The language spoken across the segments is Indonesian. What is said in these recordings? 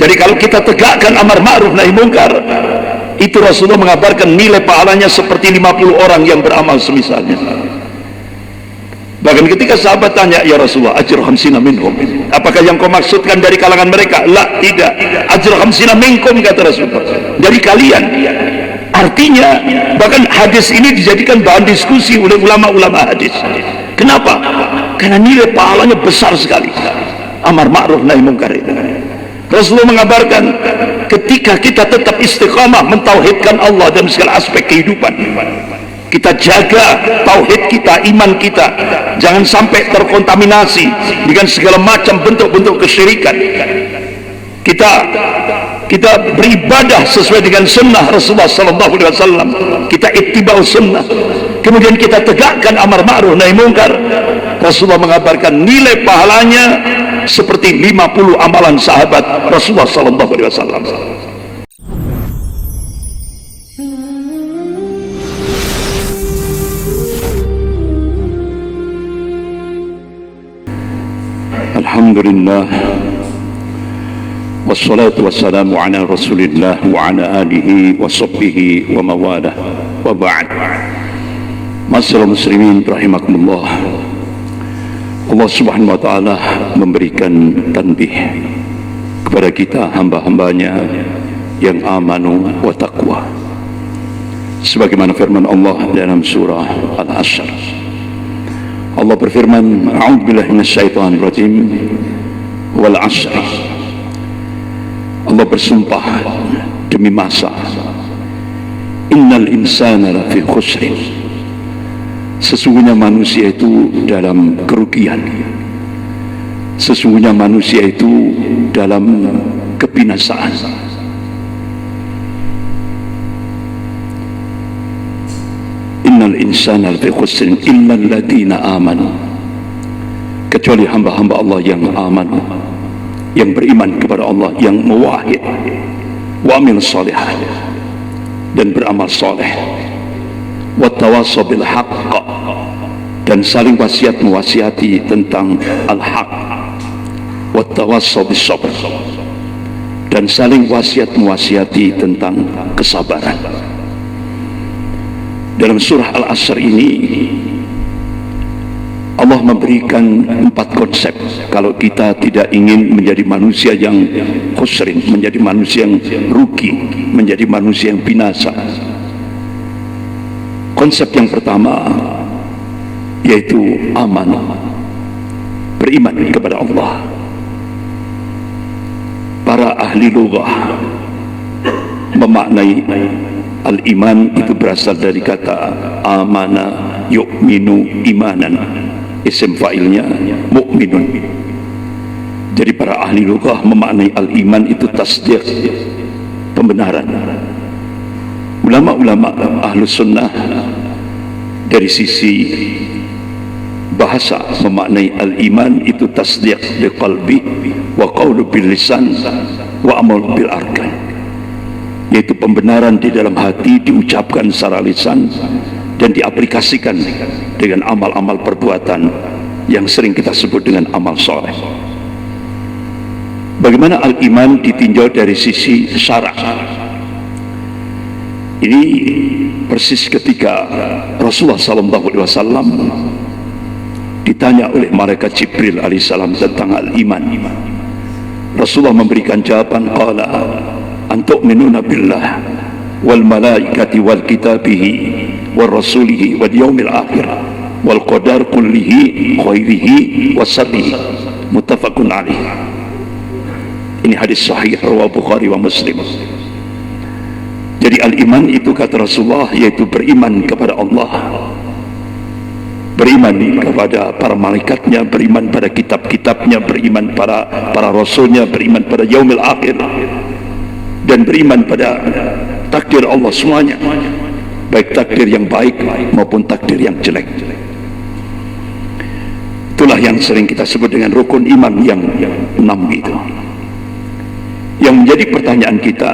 Jadi kalau kita tegakkan amar ma'ruf nahi mungkar, itu Rasulullah mengabarkan nilai pahalanya seperti 50 orang yang beramal semisalnya. Bahkan ketika sahabat tanya, ya Rasulullah, ajr khamsina minhum, apakah yang kau maksudkan dari kalangan mereka? La, tidak. Ajr khamsina minkum, kata Rasulullah, dari kalian. Artinya bahkan hadis ini dijadikan bahan diskusi oleh ulama-ulama hadis. Kenapa? Karena nilai pahalanya besar sekali amar ma'ruf nahi mungkar itu. Rasulullah mengabarkan, ketika kita tetap istiqamah mentauhidkan Allah dalam segala aspek kehidupan, kita jaga tauhid kita, iman kita, jangan sampai terkontaminasi dengan segala macam bentuk-bentuk kesyirikan. Kita beribadah sesuai dengan sunnah Rasulullah SAW. Kita ittiba'u sunnah, kemudian kita tegakkan amar ma'ruf nahi mungkar. Rasulullah mengabarkan nilai pahalanya seperti 50 amalan sahabat Rasulullah SAW. Alhamdulillah, wassalatu wassalamu ala rasulillah wa ala alihi wa sahbihi wa mawalah, wa ba'd. Masyaallah muslimin rahimakumullah, Allah subhanahu wa ta'ala memberikan tanbih kepada kita hamba-hambanya yang amanu wa taqwa, sebagaimana firman Allah dalam surah Al-Asr. Allah berfirman, a'udzubillahi minasyaitonir rajim, wal 'asr. Allah bersumpah demi masa, innal insana lafi khusrin, sesungguhnya manusia itu dalam kerugian, sesungguhnya manusia itu dalam kebinasaan. Innal insana lafi khusrin illa alladziina amanu, kecuali hamba-hamba Allah yang amanu, yang beriman kepada Allah, yang muwahhid, wa amil shalihat, dan beramal saleh, wa tawassaw bil haqq, dan saling wasiat mewasiati tentang al-haq, wa tawassaw bis sabr, dan saling wasiat mewasiati tentang kesabaran. Dalam surah Al-Asr ini Allah memberikan 4 konsep kalau kita tidak ingin menjadi manusia yang khusrin, menjadi manusia yang rugi, menjadi manusia yang binasa. Konsep yang pertama yaitu aman, beriman kepada Allah. Para ahli lughah memaknai al-iman itu berasal dari kata amana yu'minu imanan, isim fa'ilnya mu'minun. Jadi para ahli lughah memaknai al-iman itu tasdiq, pembenaran. Ulama-ulama ahlu sunnah dari sisi bahasa memaknai al-iman itu tasdiq bil qalbi wa qawlu bil lisan wa amal bil arkan, yaitu pembenaran di dalam hati, diucapkan secara lisan dan diaplikasikan dengan amal-amal perbuatan yang sering kita sebut dengan amal soleh. Bagaimana al-iman ditinjau dari sisi syarak? Ini persis ketika Rasulullah SAW ditanya oleh malaikat Jibril alaihissalam tentang al-iman. Rasulullah memberikan jawaban, qala antu'minuna billah wal malaikati wal kitabihi wal rasulihi wal yaumil akhir wal qadar kullihi khairihi wa syarrihi, muttafaqun alaih. Ini hadis sahih riwayat Bukhari wa Muslim. Jadi al-iman itu kata Rasulullah yaitu beriman kepada Allah, beriman kepada para malaikatnya, beriman pada kitab-kitabnya, beriman pada para rasulnya, beriman pada yaumil akhir, dan beriman pada takdir Allah semuanya, baik takdir yang baik maupun takdir yang jelek. Itulah yang sering kita sebut dengan rukun iman yang 6 itu. Yang menjadi pertanyaan kita,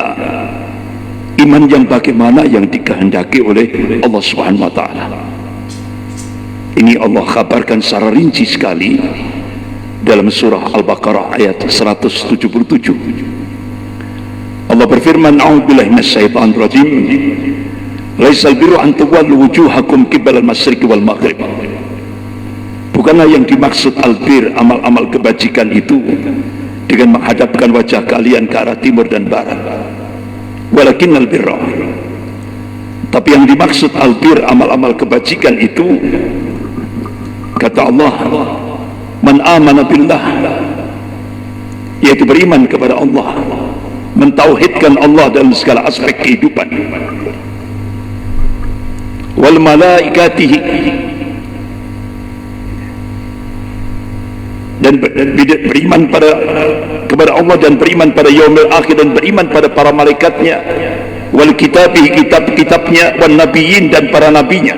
iman yang bagaimana yang dikehendaki oleh Allah Subhanahu wa ta'ala? Ini Allah kabarkan secara rinci sekali dalam surah Al-Baqarah ayat 177. Allah berfirman, a'udzubillahi minasyaitonir rajim, laisal birru an tuwallu wujuhakum qibala al-masyriqi wal maghrib. Bukanlah yang dimaksud albir, amal-amal kebajikan itu dengan menghadapkan wajah kalian ke arah timur dan barat. Walakinnal birra, tapi yang dimaksud albir, amal-amal kebajikan itu, kata Allah, man amana billah, yaitu beriman kepada Allah, mentauhidkan Allah dalam segala aspek kehidupan, wal malaikatihi, dan beriman kepada Allah dan beriman pada yaumil akhir dan beriman pada para malaikatnya, wal kitabihi, kitab-kitabnya, wan nabiyyin, dan para nabinya.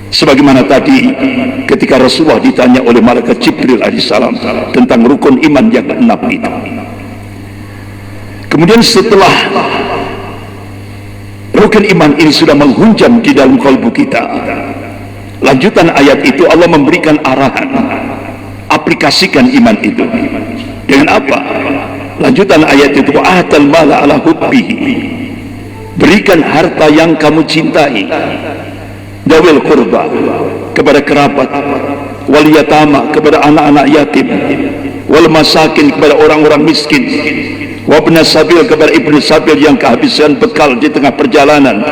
Sebagaimana tadi ketika Rasulullah ditanya oleh malaikat Jibril alaihissalam tentang rukun iman yang keenam itu. Kemudian setelah rukun iman ini sudah menghunjam di dalam kalbu kita, lanjutan ayat itu Allah memberikan arahan, aplikasikan iman itu dengan apa? Lanjutan ayat itu, atal mala ala hubbihi, berikan harta yang kamu cintai, dawil qurba, kepada kerabat, wal yatama, kepada anak-anak yatim, wal masakin, kepada orang-orang miskin, wabna sabil, kepada ibnu sabil yang kehabisan bekal di tengah perjalanan,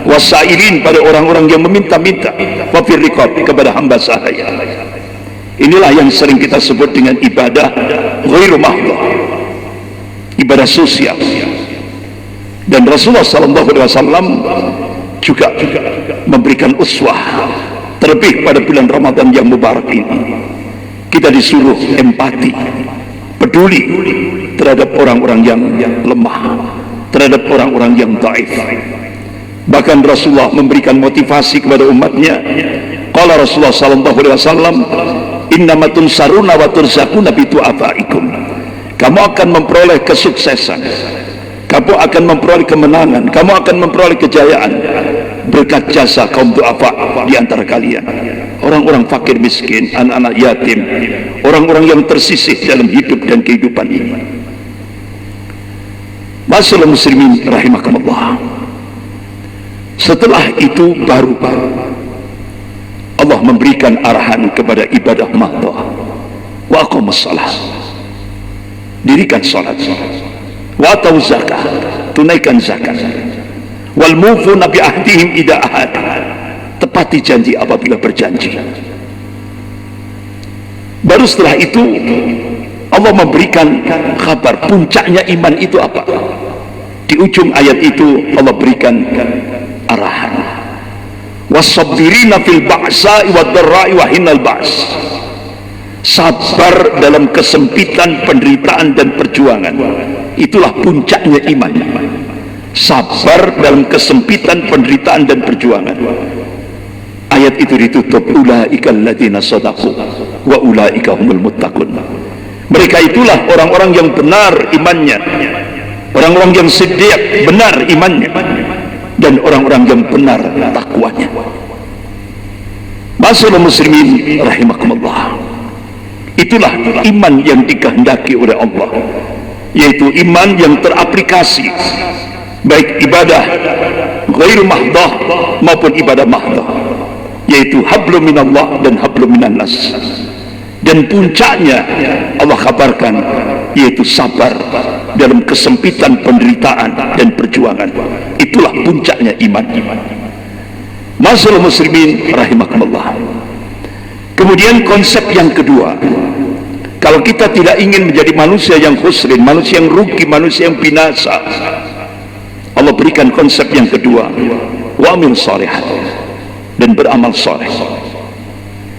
wasailin, pada orang-orang yang meminta-minta, wafir riqab, kepada hamba sahaya. Inilah yang sering kita sebut dengan ibadah ghairu mahdhah, ibadah sosial. Dan Rasulullah SAW juga memberikan uswah, terlebih pada bulan Ramadan yang mubarak ini. Kita disuruh empati, peduli terhadap orang-orang yang lemah, terhadap orang-orang yang dhaif. Bahkan Rasulullah memberikan motivasi kepada umatnya. Qala Rasulullah SAW, innama tunsaruna wa turzaquna bi du'afaikum. Kamu akan memperoleh kesuksesan, kamu akan memperoleh kemenangan, kamu akan memperoleh kejayaan berkat jasa kaum du'afa di antara kalian, orang-orang fakir miskin, anak-anak yatim, orang-orang yang tersisih dalam hidup dan kehidupan ini. Masyaallah muslimin rahimakumullah. Setelah itu baru Allah memberikan arahan kepada ibadah mahdhah. Wa aqamus shalah, dirikan salat, wa atau zakat, tunaikan zakat, wal mufuna bi ahdihim idza ahad, tepati janji apabila berjanji. Baru setelah itu Allah memberikan kabar puncaknya iman itu apa. Di ujung ayat itu Allah berikan arahan, wasabbirina fil ba'sa'i wad dharra'i wa hinal ba's, sabar dalam kesempitan, penderitaan dan perjuangan. Itulah puncaknya iman, sabar dalam kesempitan, penderitaan dan perjuangan. Ayat itu ditutup, ulaika alladzina shadaqu wa ulaika humul muttaqun. Mereka itulah orang-orang yang benar imannya, orang-orang yang siddiq, benar imannya, dan orang-orang yang benar takwanya. Masyaallah muslimin rahimakumullah. Itulah iman yang dikehendaki oleh Allah, yaitu iman yang teraplikasi, baik ibadah ghairu mahdhah maupun ibadah mahdhah, yaitu hablum minallah dan hablum minan nas. Dan puncaknya Allah kabarkan, yaitu sabar dalam kesempitan, penderitaan dan perjuangan. Itulah puncaknya iman. Masyaallah muslimin rahimakumullah. Kemudian konsep yang kedua, kalau kita tidak ingin menjadi manusia yang khusrin, manusia yang rugi, manusia yang binasa, Allah berikan konsep yang kedua, wa amil shalihat, dan beramal saleh.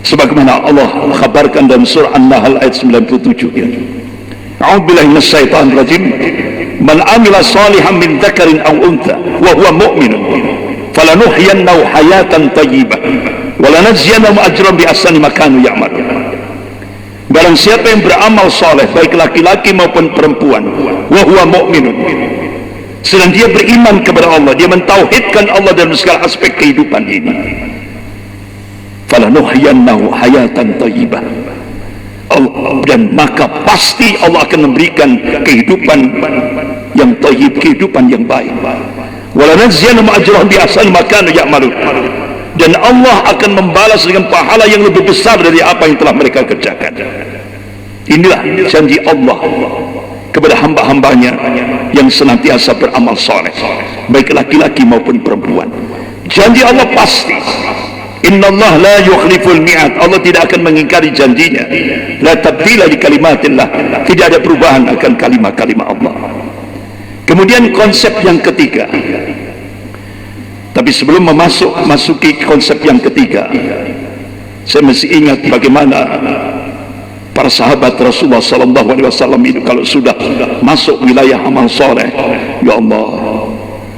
Sebagaimana Allah kabarkan dalam surah An-Nahl ayat 97, ya. A'udzubillahi minasyaitonir rajim. Man 'amila shalihan min dzakarin aw untha wa huwa mu'minun falanuhyiyannahu hayatan thayyibah wa lanajziyannahum ajran bi ahsani ma kanu ya'malun. Barang siapa yang beramal saleh, baik laki-laki maupun perempuan, wa huwa mu'minun, sedang dia beriman kepada Allah, dia mentauhidkan Allah dalam segala aspek kehidupan ini, falanuhyiyannahu hayatan thayyibah, dan maka pasti Allah akan memberikan kehidupan yang thayyib, kehidupan yang baik. Wala najziyannahum ajrahum bi ahsani ma kanu ya'malun. Dan Allah akan membalas dengan pahala yang lebih besar dari apa yang telah mereka kerjakan. Inilah janji Allah kepada hamba-hambanya yang senantiasa beramal soleh, baik laki-laki maupun perempuan. Janji Allah pasti. Innallaha la yukhliful mi'ad. Allah tidak akan mengingkari janjinya. La tabdila li kalimatillah. Tidak ada perubahan akan kalimat-kalimat Allah. Kemudian konsep yang ketiga. Tapi sebelum masuki konsep yang ketiga, saya masih ingat bagaimana para sahabat Rasulullah SAW itu kalau sudah masuk wilayah amal soleh, ya Allah,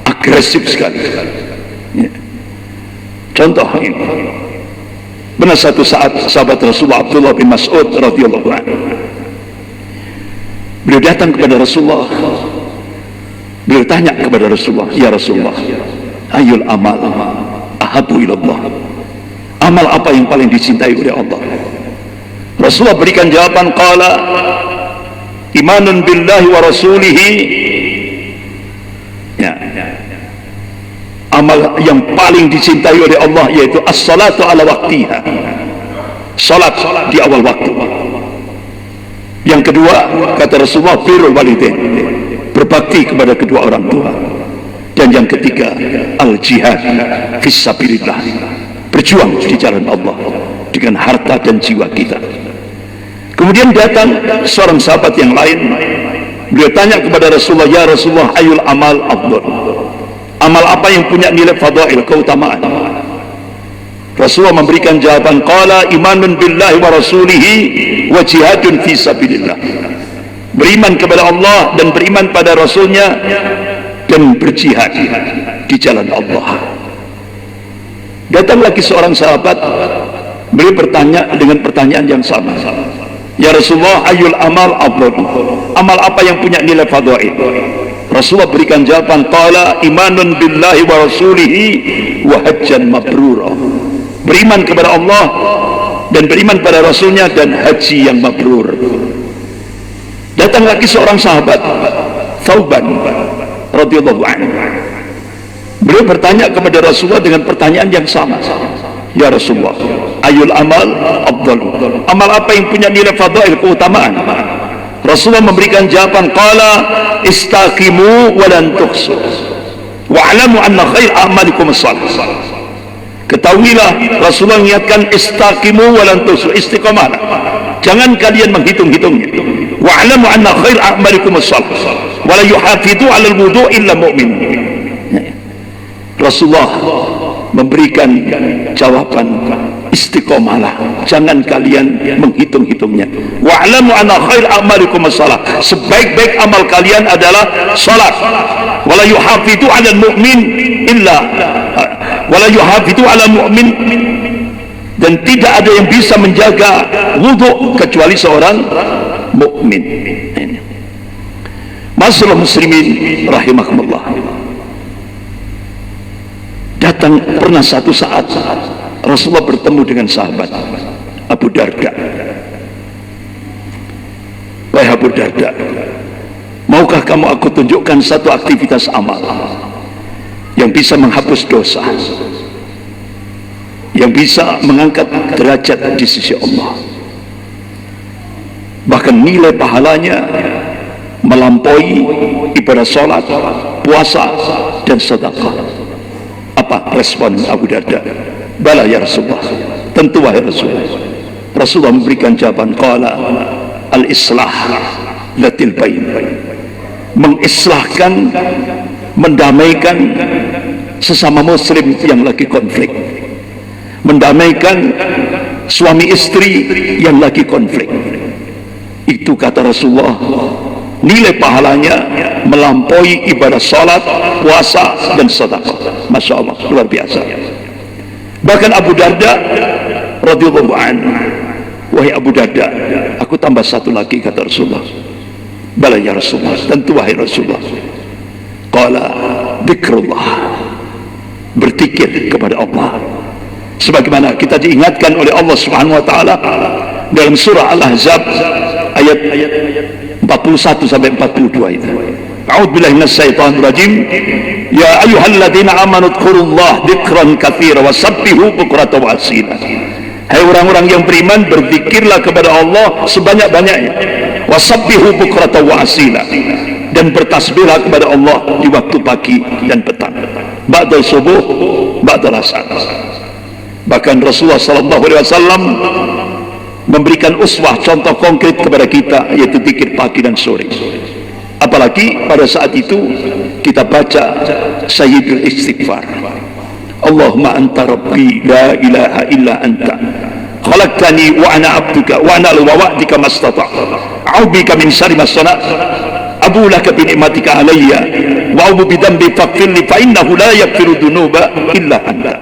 agresif sekali. Ya. Contoh ini, benar satu saat sahabat Rasulullah Abdullah bin Mas'ud radhiyallahu anhu, beliau datang kepada Rasulullah, beliau tanya kepada Rasulullah, ya Rasulullah, ayul amal ahabu ilallah, amal apa yang paling dicintai oleh Allah? Rasulullah berikan jawaban, qala imanun billahi wa rasulihi. Ya. Amal yang paling dicintai oleh Allah yaitu as-salatu ala waqtiha, salat di awal waktu. Yang kedua, kata Rasulullah, birrul walidain, berbakti kepada kedua orang tua. Dan yang ketiga, al-jihad fisabilillah, berjuang di jalan Allah dengan harta dan jiwa kita. Kemudian datang seorang sahabat yang lain, beliau tanya kepada Rasulullah, ya Rasulullah, ayul amal afdal, amal apa yang punya nilai fadail, keutamaan? Rasulullah memberikan jawaban, qala imanun billahi wa rasulihi wa jihadun fisabilillah, beriman kepada Allah dan beriman pada Rasulnya dan berjihad di jalan Allah. Datang lagi seorang sahabat, beliau bertanya dengan pertanyaan yang sama, ya Rasulullah, ayul amal afdal, amal apa yang punya nilai fadail? Rasulullah berikan jawaban, qala imanun billahi wa rasulihi wa hajjan mabrura, beriman kepada Allah dan beriman pada Rasulnya dan haji yang mabrur. Datang lagi seorang sahabat, Thauban radhiyallahu anhu, beliau bertanya kepada Rasulullah dengan pertanyaan yang sama, ya Rasulullah, ayul amal afdal, amal apa yang punya nilai fadail, keutamaan? Rasulullah memberikan jawaban, qala istaqimu wa lan tuhsu wa'lamu anna khair a'malikum as-salah. Ketahuilah, Rasulullah mengingatkan, istaqimu wa lan tuhsu, istiqamah, jangan kalian menghitung-hitungnya. Wa'lamu anna khair a'malikum as-salah wa la yuhafidhu 'ala al-wudu' illa mu'min. Rasulullah memberikan jawaban, istiqomalah, jangan kalian menghitung-hitungnya. Wa'lamu anna khair a'malikum as-salah, sebaik-baik amal kalian adalah salat. Wala yuhafidhu 'ala al-mu'min illa wala yuhafidhu 'ala al-mu'min, dan tidak ada yang bisa menjaga wudu kecuali seorang mukmin. Masyaallah muslimin rahimakumullah. Datang pernah satu saat Rasulullah bertemu dengan sahabat Abu Darda. Wahai Abu Darda, maukah kamu aku tunjukkan satu aktivitas amal yang bisa menghapus dosa, yang bisa mengangkat derajat di sisi Allah, bahkan nilai pahalanya melampaui ibadah salat, puasa dan sedekah? Apa respon Abu Darda? Bala ya Rasulullah, tentu wahai Rasulullah. Rasulullah memberikan jawaban, qala al-islah latil bain, mengislahkan, mendamaikan sesama muslim yang lagi konflik, mendamaikan suami istri yang lagi konflik. Itu kata Rasulullah, nilai pahalanya melampaui ibadah salat, puasa dan sedekah. Masya Allah, luar biasa. Bahkan Abu Darda radhiyallahu anhu, wahai Abu Darda, aku tambah satu lagi, kata Rasulullah. Bala ya Rasulullah, tentu wahai Rasulullah. Qala dzikrullah, berzikir kepada Allah, sebagaimana kita diingatkan oleh Allah Subhanahu wa taala dalam surah Al-Ahzab ayat 41 sampai 42 itu. A'udzu billahi minasyaitonir rajim. Ya ayyuhalladzina amanu dzkurullaha dzikran katsiran wasabbihu bukratan wa asila. Hai orang-orang yang beriman, berzikirlah kepada Allah sebanyak-banyaknya. Wasabbihu bukratan wa asila, dan bertasbihlah kepada Allah di waktu pagi dan petang. Ba'dal subuh, ba'dal asar. Bahkan Rasulullah sallallahu alaihi wasallam memberikan uswah, contoh konkret kepada kita, yaitu zikir pagi dan sore. Apalagi pada saat itu kita baca Sayyidul Istighfar. Allahumma anta rabbi la ilaha illa anta khalaqtani wa ana abduka wa ana ala wa'dika mastata'tu a'udzubika min syarri ma sana'tu abu laka bi ni'matika alayya wa a'udzu bi dhanbi faghfirli fa innahu la yaghfiru dzunuba illa anta.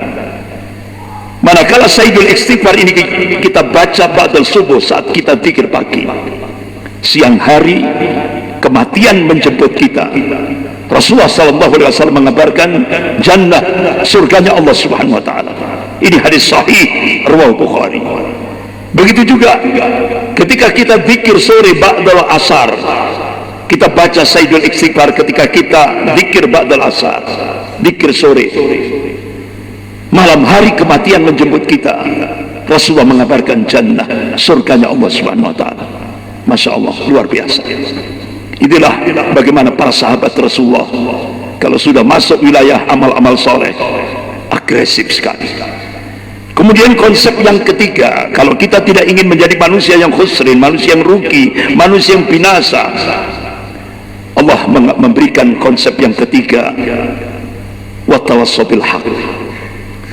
Manakala Sayyidul Istighfar ini kita baca ba'dal subuh saat kita zikir pagi, siang hari kematian menjemput kita. Rasulullah sallallahu alaihi wasallam mengabarkan jannah, surganya Allah Subhanahu wa taala. Ini hadis sahih riwayat Bukhari. Begitu juga ketika kita zikir sore ba'dal asar, kita baca Sayyidul Istighfar ketika kita zikir ba'dal asar, zikir sore. Malam hari kematian menjemput kita, Rasulullah mengabarkan jannah, surganya Allah Subhanahu wa taala. Masya Allah, luar biasa. Itulah bagaimana para sahabat Rasulullah kalau sudah masuk wilayah amal-amal soleh, agresif sekali. Kemudian konsep yang ketiga, kalau kita tidak ingin menjadi manusia yang khusrin, manusia yang rugi, manusia yang binasa, Allah memberikan konsep yang ketiga, watawassaw bil haq,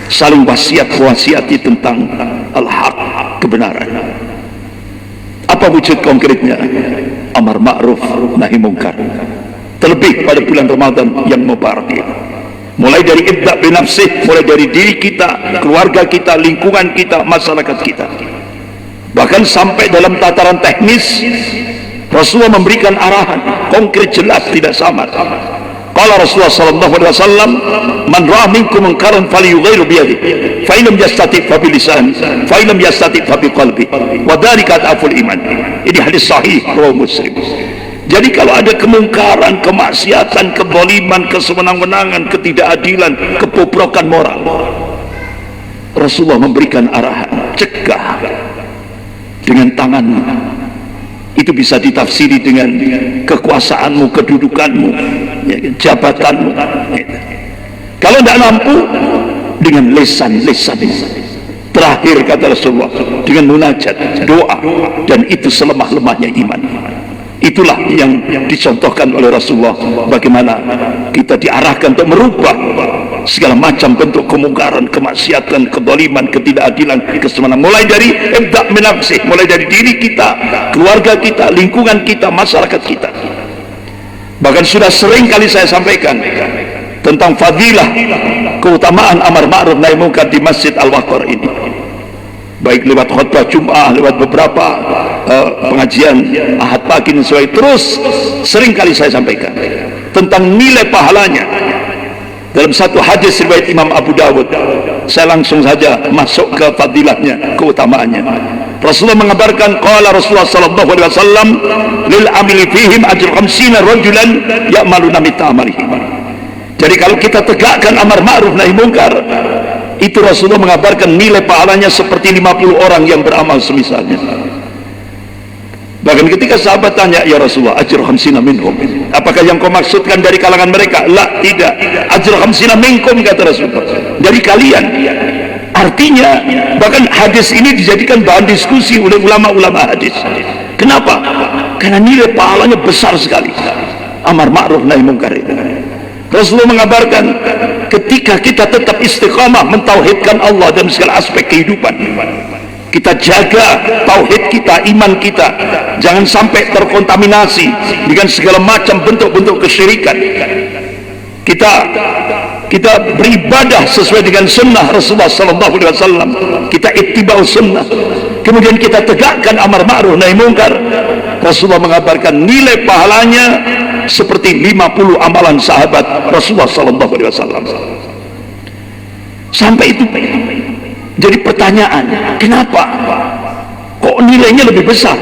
saling wasiati tentang al-haq, kebenaran. Apa wujud konkretnya? Amar ma'ruf nahi mungkar, terlebih pada bulan Ramadan yang mubarak ini. Mulai dari ibda' bi nafsih, mulai dari diri kita, keluarga kita, lingkungan kita, masyarakat kita, bahkan sampai dalam tataran teknis Rasulullah memberikan arahan konkret, jelas, tidak samar. Qala Rasulullah sallallahu alaihi wasallam, man ra'a minkum munkaran falyughayyirhu bi yadihi, fa in lam yastati' fa bi lisanihi, fa in lam yastati' fa bi qalbihi, wa dzalika adhaful iman. Ini hadis sahih riwayat Muslim. Jadi kalau ada kemungkaran, kemaksiatan, kezaliman, kesewenang-wenangan, ketidakadilan, kebobrokan moral, Rasulullah memberikan arahan, cegah dengan tanganmu. Itu bisa ditafsiri dengan kekuasaanmu, kedudukanmu, jabatanmu. Kalau tidak mampu, dengan lesan-lesan. Terakhir kata Rasulullah, dengan munajat, doa, dan itu selemah-lemahnya iman. Itulah yang dicontohkan oleh Rasulullah, bagaimana kita diarahkan untuk merubah segala macam bentuk kemungkaran, kemaksiatan, kezaliman, ketidakadilan, kesewenang, mulai dari ibda' min nafsih, mulai dari diri kita, keluarga kita, lingkungan kita, masyarakat kita. Bahkan sudah sering kali saya sampaikan tentang fadilah, keutamaan amar ma'ruf nahi munkar di Masjid Al-Waqar ini, baik lewat khutbah Jum'ah, lewat beberapa pengajian Ahad pagi dan sebagainya. Terus sering kali saya sampaikan tentang nilai pahalanya. Dalam satu hadis riwayat Imam Abu Dawud, saya langsung saja masuk ke fadilahnya, keutamaannya. Rasulullah mengabarkan, qala Rasulullah sallallahu alaihi wasallam, lil amili fihim ajru 50 rajulan ya'maluna mithla amalihim. Jadi kalau kita tegakkan amar ma'ruf nahi mungkar, itu Rasulullah mengabarkan nilai pahalanya seperti 50 orang yang beramal semisalnya. Bahkan ketika sahabat tanya, ya Rasulullah, ajr 50 minhum, apakah yang kau maksudkan dari kalangan mereka? La, tidak. Ajr 50 minkum, kata Rasulullah, dari kalian. Artinya bahkan hadis ini dijadikan bahan diskusi oleh ulama-ulama hadis. Kenapa? Karena nilai pahalanya besar sekali, amar ma'ruf nahi mungkar itu. Rasulullah mengabarkan, ketika kita tetap istiqamah mentauhidkan Allah dalam segala aspek kehidupan, kita jaga tauhid kita, iman kita, jangan sampai terkontaminasi dengan segala macam bentuk-bentuk kesyirikan. Kita beribadah sesuai dengan sunnah Rasulullah sallallahu alaihi wasallam, kita ittiba'u sunnah, kemudian kita tegakkan amar ma'ruf nahi mungkar. Rasulullah mengabarkan nilai pahalanya seperti 50 amalan sahabat Rasulullah sallallahu alaihi wasallam. Sampai itu jadi pertanyaan, kenapa kok nilainya lebih besar?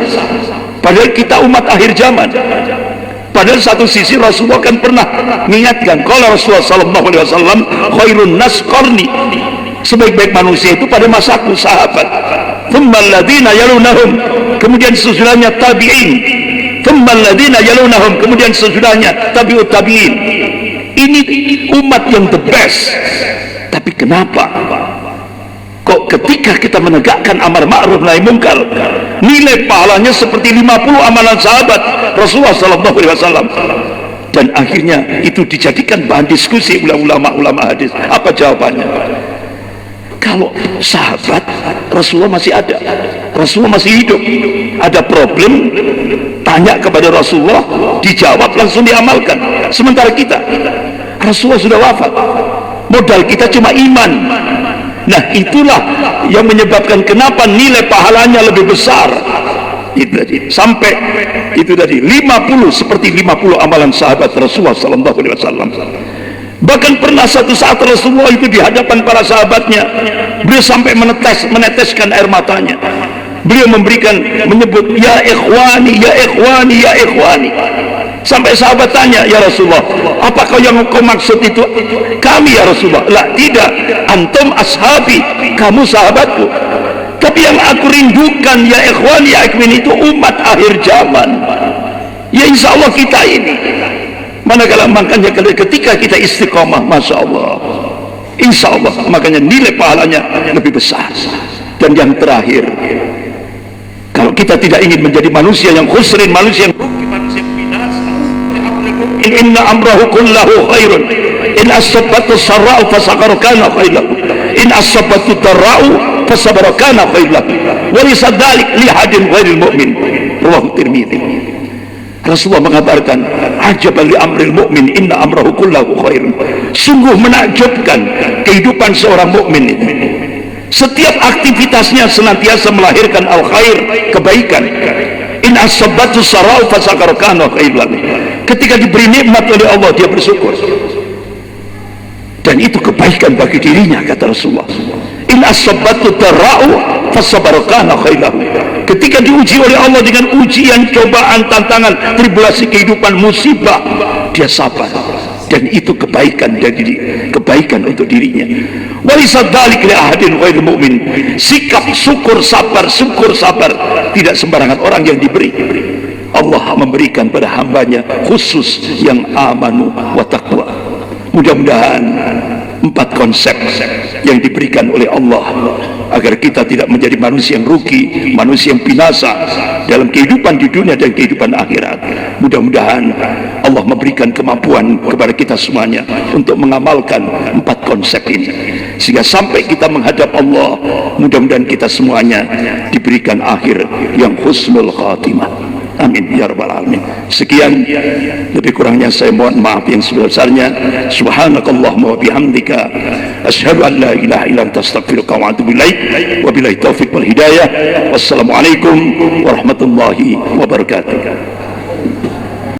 Padahal kita umat akhir zaman, Padahal satu sisi Rasulullah kan pernah mengingatkan, kalau Rasulullah sallallahu alaihi wasallam khairun nas qarni, sebaik-baik manusia itu pada masaku sahabat, thummal ladina yalunahum, kemudian sesudahnya tabi'in, thummal ladina yalunahum, kemudian sesudahnya tabi'ut tabi'in. Ini umat yang the best. Tapi kenapa kok ketika kita menegakkan amar ma'ruf nahi munkar, nilai pahalanya seperti 50 amalan sahabat Rasulullah sallallahu alaihi wasallam, dan akhirnya itu dijadikan bahan diskusi oleh ulama-ulama hadis? Apa jawabannya? Kalau sahabat Rasulullah masih ada, Rasulullah masih hidup, ada problem tanya kepada Rasulullah, dijawab langsung diamalkan. Sementara kita, Rasulullah sudah wafat, modal kita cuma iman. Nah, itulah yang menyebabkan kenapa nilai pahalanya lebih besar. Itu tadi, sampai itu tadi 50 seperti 50 amalan sahabat Rasulullah sallallahu alaihi wasallam. Bahkan pernah satu saat Rasulullah itu di hadapan para sahabatnya, beliau sampai meneteskan air matanya. Beliau menyebut ya ikhwani, ya ikhwani, ya ikhwani. Sampai sahabat tanya, ya Rasulullah, apakah yang kau maksud itu kami ya Rasulullah? Lah, tidak, antum ashabi, kamu sahabatku. Tapi yang aku rindukan ya ikhwani, ya ikhwani, itu umat akhir zaman. Ya insya Allah kita ini. Manakala makanya ketika kita istiqomah, masya Allah, insya Allah, makanya nilai pahalanya lebih besar. Dan yang terakhir, kalau kita tidak ingin menjadi manusia yang khusrin, manusia yang rugi, manusia yang binasa, inna amrahu kullahu khairun, in asabatu sarra'u fasaqaru kana khairan, in asabatu darra'u fasabaru kana khairan, walisa dhalik lihadin ghairil mu'min. Rawahu Tirmidzi. Rasulullah mengabarkan, ajaban li amril mu'min inna amrahu kullahu khairun. Sungguh menakjubkan kehidupan seorang mukmin itu. Setiap aktivitasnya senantiasa melahirkan al-khair, kebaikan. In asabatu sarau fasaqar kana khairan. Ketika diberi nikmat oleh Allah, dia bersyukur. Dan itu kebaikan bagi dirinya, kata Rasulullah. In asabatu darau fasabar kana khairan. Ketika diuji oleh Allah dengan ujian, cobaan, tantangan, tribulasi kehidupan, musibah, dia sabar, dan itu kebaikan kebaikan untuk dirinya. Walisa dzalik li ahadin ghairil mu'min. Sikap syukur sabar tidak sembarangan orang yang diberi. Allah memberikan pada hambanya khusus yang amanu wa taqwa. Mudah-mudahan 4 konsep yang diberikan oleh Allah agar kita tidak menjadi manusia yang rugi, manusia yang binasa dalam kehidupan di dunia dan kehidupan akhirat. Mudah-mudahan Allah memberikan kemampuan kepada kita semuanya untuk mengamalkan 4 konsep ini, sehingga sampai kita menghadap Allah, mudah-mudahan kita semuanya diberikan akhir yang husnul khatimah. Amin ya rabbal alamin. Sekian, lebih kurangnya saya mohon maaf yang sebesar-besarnya. Subhanakallahumma wa bihamdika asyhadu an la ilaha illa anta astaghfiruka wa atubu ilaik. Wabillahi taufik wal hidayah. Wassalamualaikum warahmatullahi wabarakatuh.